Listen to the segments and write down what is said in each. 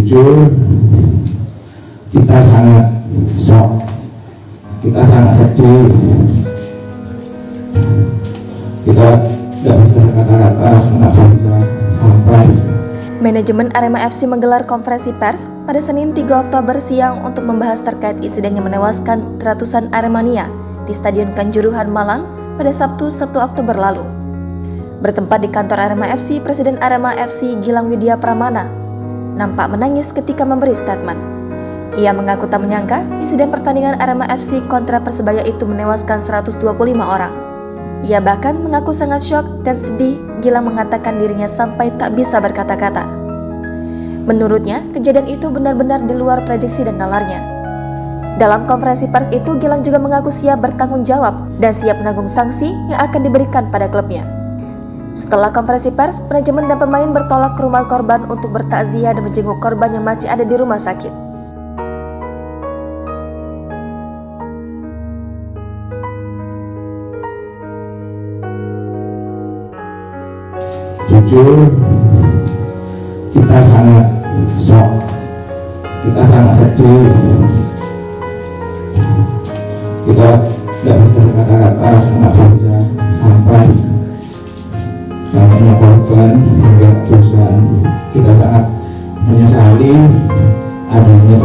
Jujur, kita sangat shock, kita sangat sedih, kita tidak bisa kata-kata kenapa bisa sampai. Manajemen Arema FC menggelar konferensi pers pada Senin 3 Oktober siang untuk membahas terkait insiden yang menewaskan ratusan Aremania di Stadion Kanjuruhan, Malang pada Sabtu 1 Oktober lalu. Bertempat di kantor Arema FC, Presiden Arema FC Gilang Widya Pramana nampak menangis ketika memberi statement. Ia mengaku tak menyangka insiden pertandingan Arema FC kontra Persebaya itu menewaskan 125 orang. Ia bahkan mengaku sangat syok dan sedih. Gilang mengatakan dirinya sampai tak bisa berkata-kata. Menurutnya, kejadian itu benar-benar di luar prediksi dan nalarnya. Dalam konferensi pers itu, Gilang juga mengaku siap bertanggung jawab dan siap menanggung sanksi yang akan diberikan pada klubnya. Setelah konferensi pers, manajemen dan pemain bertolak ke rumah korban untuk bertakziah dan menjenguk korban yang masih ada di rumah sakit. Jujur, kita sangat shock, kita sangat sedih, kita tidak bisa kata-kata kenapa bisa sampai banyaknya korban hingga ratusan. Kita sangat menyesali adanya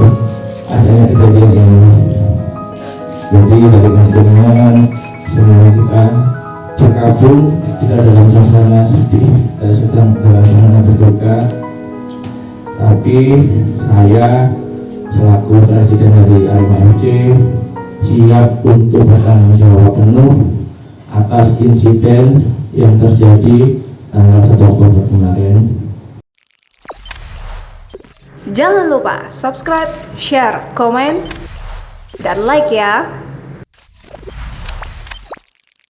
kejadian ini. Jadi dari manajemen semua kita berkabung, kita dalam suasana sedih, sedang dalam suasana berduka. Tapi saya selaku presiden dari Arema FC siap untuk bertanggung jawab penuh atas insiden yang terjadi tanggal 1 Oktober kemarin. Jangan lupa subscribe, share, komen, dan like ya.